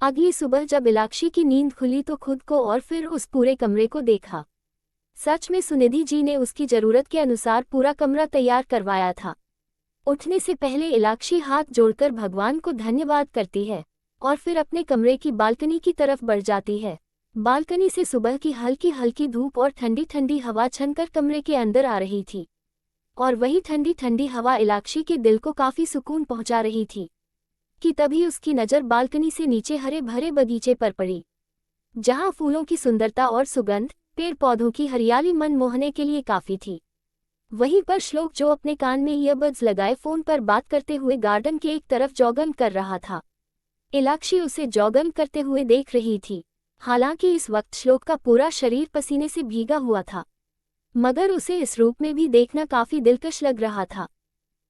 अगली सुबह जब इलाक्षी की नींद खुली तो खुद को और फिर उस पूरे कमरे को देखा। सच में सुनिधि जी ने उसकी जरूरत के अनुसार पूरा कमरा तैयार करवाया था। उठने से पहले इलाक्षी हाथ जोड़कर भगवान को धन्यवाद करती है और फिर अपने कमरे की बालकनी की तरफ बढ़ जाती है। बालकनी से सुबह की हल्की हल्की धूप और ठंडी ठंडी हवा छनकर कमरे के अंदर आ रही थी और वही ठंडी ठंडी हवा इलाक्षी के दिल को काफी सुकून पहुंचा रही थी कि तभी उसकी नज़र बालकनी से नीचे हरे भरे बगीचे पर पड़ी, जहां फूलों की सुंदरता और सुगंध, पेड़ पौधों की हरियाली मन मोहने के लिए काफी थी। वहीं पर श्लोक, जो अपने कान में ईयरबड्स लगाए फोन पर बात करते हुए गार्डन के एक तरफ जॉगिंग कर रहा था। इलाक्षी उसे जॉगिंग करते हुए देख रही थी। हालांकि इस वक्त श्लोक का पूरा शरीर पसीने से भीगा हुआ था, मगर उसे इस रूप में भी देखना काफी दिलकश लग रहा था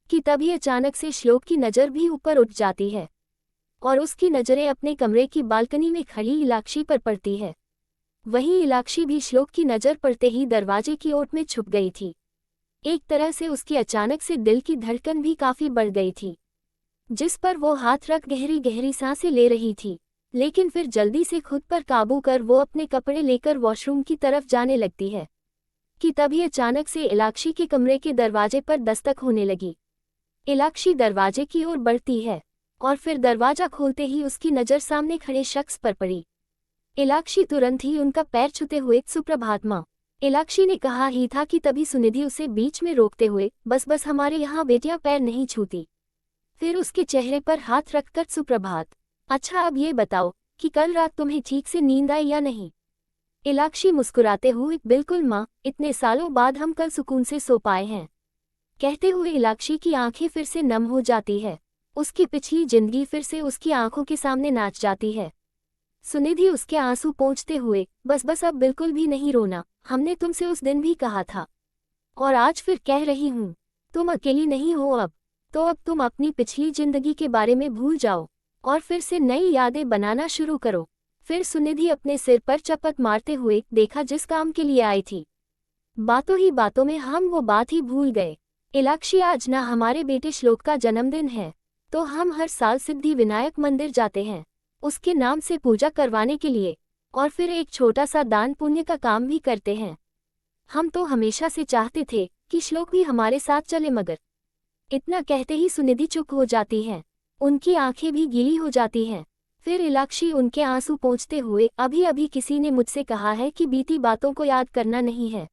कि तभी अचानक से श्लोक की नज़र भी ऊपर उठ जाती है और उसकी नज़रें अपने कमरे की बालकनी में खड़ी इलाक्षी पर पड़ती है। वहीं इलाक्षी भी श्लोक की नज़र पड़ते ही दरवाजे की ओट में छुप गई थी। एक तरह से उसकी अचानक से दिल की धड़कन भी काफी बढ़ गई थी, जिस पर वो हाथ रख गहरी गहरी सांसें ले रही थी। लेकिन फिर जल्दी से खुद पर काबू कर वो अपने कपड़े लेकर वॉशरूम की तरफ जाने लगती है कि तभी अचानक से इलाक्षी के कमरे के दरवाजे पर दस्तक होने लगी। इलाक्षी दरवाजे की ओर बढ़ती है और फिर दरवाजा खोलते ही उसकी नज़र सामने खड़े शख्स पर पड़ी। इलाक्षी तुरंत ही उनका पैर छूते हुए, सुप्रभात माँ, इलाक्षी ने कहा ही था कि तभी सुनिधि उसे बीच में रोकते हुए, बस बस, हमारे यहाँ बेटियां पैर नहीं छूती। फिर उसके चेहरे पर हाथ रखकर, सुप्रभात, अच्छा अब ये बताओ कि कल रात तुम्हें ठीक से नींद आई या नहीं। इलाक्षी मुस्कुराते हुए, बिल्कुल माँ, इतने सालों बाद हम कल सुकून से सो पाए हैं। कहते हुए इलाक्षी की आंखें फिर से नम हो जाती है। उसकी पिछली जिंदगी फिर से उसकी आंखों के सामने नाच जाती है। सुनिधि उसके आंसू पोंछते हुए, बस बस, अब बिल्कुल भी नहीं रोना, हमने तुमसे उस दिन भी कहा था और आज फिर कह रही हूँ, तुम अकेली नहीं हो अब। तो अब तुम अपनी पिछली जिंदगी के बारे में भूल जाओ और फिर से नई यादें बनाना शुरू करो। फिर सुनिधि अपने सिर पर चपत मारते हुए, देखा, जिस काम के लिए आई थी, बातों ही बातों में हम वो बात ही भूल गए। इलाक्षी, आज ना हमारे बेटे श्लोक का जन्मदिन है, तो हम हर साल सिद्धि विनायक मंदिर जाते हैं उसके नाम से पूजा करवाने के लिए और फिर एक छोटा सा दान पुण्य का काम भी करते हैं। हम तो हमेशा से चाहते थे कि श्लोक भी हमारे साथ चले, मगर। इतना कहते ही सुनिधि चुप हो जाती है, उनकी आंखें भी गीली हो जाती हैं। फिर इलाक्षी उनके आंसू पोंछते हुए, अभी अभी किसी ने मुझसे कहा है कि बीती बातों को याद करना नहीं है,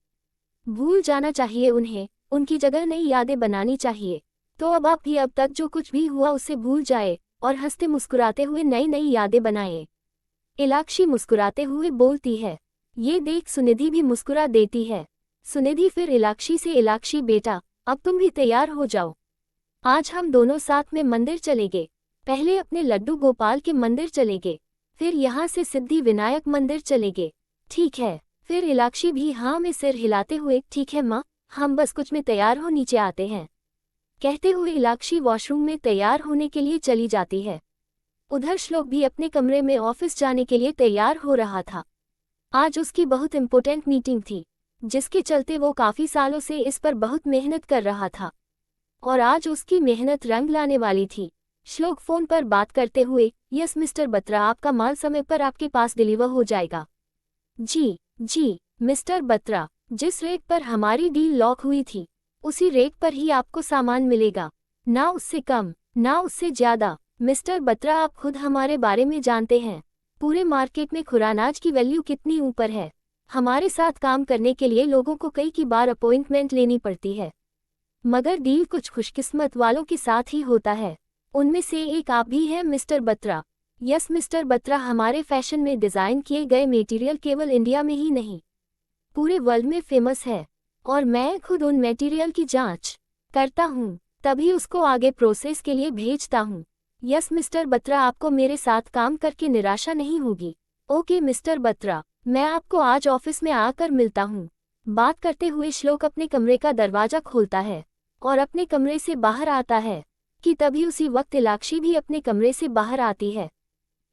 भूल जाना चाहिए उन्हें, उनकी जगह नई यादें बनानी चाहिए। तो अब आप भी अब तक जो कुछ भी हुआ उसे भूल जाए और हंसते मुस्कुराते हुए नई नई यादें बनाए। इलाक्षी मुस्कुराते हुए बोलती है। ये देख सुनिधि भी मुस्कुरा देती है। सुनिधि फिर इलाक्षी से, इलाक्षी बेटा, अब तुम भी तैयार हो जाओ, आज हम दोनों साथ में मंदिर चलेंगे। पहले अपने लड्डू गोपाल के मंदिर चलेंगे, फिर यहाँ से सिद्धि विनायक मंदिर चलेंगे, ठीक है। फिर इलाक्षी भी हाँ में सिर हिलाते हुए, ठीक है माँ, हम बस कुछ में तैयार हो नीचे आते हैं। कहते हुए इलाक्षी वॉशरूम में तैयार होने के लिए चली जाती है। उधर श्लोक भी अपने कमरे में ऑफिस जाने के लिए तैयार हो रहा था। आज उसकी बहुत इम्पोर्टेंट मीटिंग थी, जिसके चलते वो काफ़ी सालों से इस पर बहुत मेहनत कर रहा था और आज उसकी मेहनत रंग लाने वाली थी। श्लोक फ़ोन पर बात करते हुए, यस मिस्टर बत्रा, आपका माल समय पर आपके पास डिलीवर हो जाएगा। जी मिस्टर बत्रा, जिस रेट पर हमारी डील लॉक हुई थी उसी रेट पर ही आपको सामान मिलेगा, ना उससे कम ना उससे ज़्यादा। मिस्टर बत्रा, आप खुद हमारे बारे में जानते हैं, पूरे मार्केट में खुरानाज की वैल्यू कितनी ऊपर है। हमारे साथ काम करने के लिए लोगों को कई बार अपॉइंटमेंट लेनी पड़ती है, मगर डील कुछ खुशकिस्मत वालों के साथ ही होता है। उनमें से एक आप भी हैं mister Batra. Yes mister Batra, हमारे फैशन में डिज़ाइन किए गए मटेरियल केवल इंडिया में ही नहीं पूरे वर्ल्ड में फेमस है और मैं खुद उन मटेरियल की जांच करता हूँ, तभी उसको आगे प्रोसेस के लिए भेजता हूँ। यस मिस्टर बत्रा, आपको मेरे साथ काम करके निराशा नहीं होगी। ओके मिस्टर बत्रा, मैं आपको आज ऑफिस में आकर मिलता हूँ। बात करते हुए श्लोक अपने कमरे का दरवाजा खोलता है और अपने कमरे से बाहर आता है कि तभी उसी वक्त इलाक्षी भी अपने कमरे से बाहर आती है।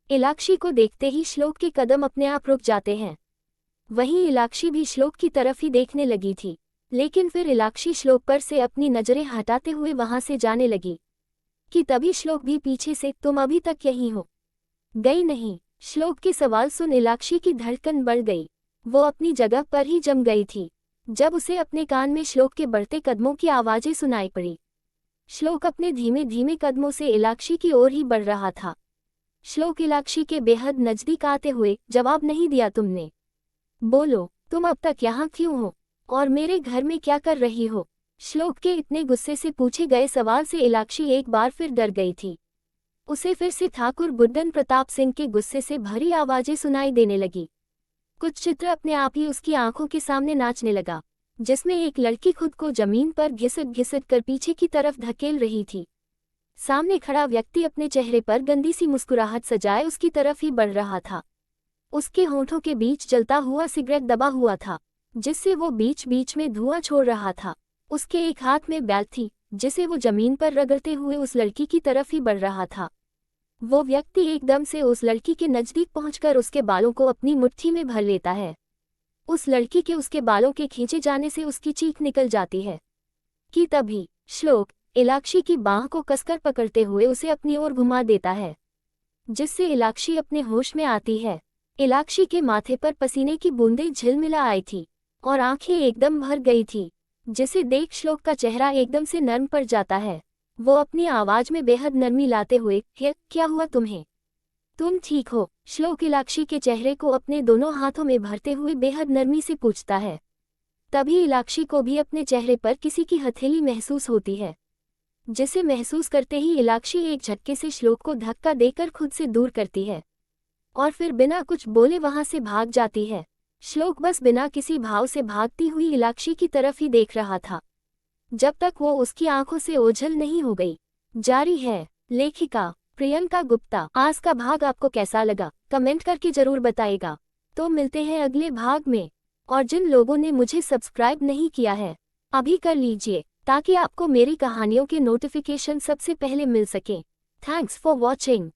इलाक्षी को देखते ही श्लोक के कदम अपने आप रुक जाते हैं। वहीं इलाक्षी भी श्लोक की तरफ ही देखने लगी थी, लेकिन फिर इलाक्षी श्लोक पर से अपनी नज़रें हटाते हुए वहां से जाने लगी कि तभी श्लोक भी पीछे से, तुम अभी तक यहीं हो। गई नहीं। श्लोक के सवाल सुन इलाक्षी की धड़कन बढ़ गई। वो अपनी जगह पर ही जम गई थी। जब उसे अपने कान में श्लोक के बढ़ते कदमों की आवाजें सुनाई पड़ी। श्लोक अपने धीमे धीमे कदमों से इलाक्षी की ओर ही बढ़ रहा था। श्लोक इलाक्षी के बेहद नजदीक आते हुए, जवाब नहीं दिया तुमने? बोलो, तुम अब तक यहाँ क्यों हो और मेरे घर में क्या कर रही हो? श्लोक के इतने गुस्से से पूछे गए सवाल से इलाक्षी एक बार फिर डर गई थी। उसे फिर से ठाकुर बुड्ढन प्रताप सिंह के गुस्से से भरी आवाजें सुनाई देने लगी। कुछ चित्र अपने आप ही उसकी आंखों के सामने नाचने लगा, जिसमें एक लड़की खुद को जमीन पर घिसट घिसट कर पीछे की तरफ धकेल रही थी। सामने खड़ा व्यक्ति अपने चेहरे पर गंदी सी मुस्कुराहट सजाए उसकी तरफ ही बढ़ रहा था। उसके होठों के बीच जलता हुआ सिगरेट दबा हुआ था, जिससे वो बीच बीच में धुआं छोड़ रहा था। उसके एक हाथ में बैग थी, जिसे वो जमीन पर रगड़ते हुए उस लड़की की तरफ ही बढ़ रहा था। वो व्यक्ति एकदम से उस लड़की के नजदीक पहुंचकर उसके बालों को अपनी मुट्ठी में भर लेता है। उस लड़की के उसके बालों के खींचे जाने से उसकी चीख निकल जाती है कि तभी श्लोक इलाक्षी की बाह को कसकर पकड़ते हुए उसे अपनी ओर घुमा देता है, जिससे इलाक्षी अपने होश में आती है। इलाक्षी के माथे पर पसीने की बूंदें झिलमिला आई थी और आंखें एकदम भर गई थी, जिसे देख श्लोक का चेहरा एकदम से नर्म पड़ जाता है। वो अपनी आवाज में बेहद नरमी लाते हुए, क्या हुआ तुम्हें? तुम ठीक हो? श्लोक इलाक्षी के चेहरे को अपने दोनों हाथों में भरते हुए बेहद नरमी से पूछता है। तभी इलाक्षी को भी अपने चेहरे पर किसी की हथेली महसूस होती है, जिसे महसूस करते ही इलाक्षी एक झटके से श्लोक को धक्का देकर खुद से दूर करती है और फिर बिना कुछ बोले वहां से भाग जाती है। श्लोक बस बिना किसी भाव से भागती हुई इलाक्षी की तरफ ही देख रहा था, जब तक वो उसकी आंखों से ओझल नहीं हो गई। जारी है लेखिका प्रियंका गुप्ता। आज का भाग आपको कैसा लगा कमेंट करके जरूर बताइएगा। तो मिलते हैं अगले भाग में। और जिन लोगों ने मुझे सब्सक्राइब नहीं किया है, अभी कर लीजिए, ताकि आपको मेरी कहानियों के नोटिफिकेशन सबसे पहले मिल सके। Thanks for watching.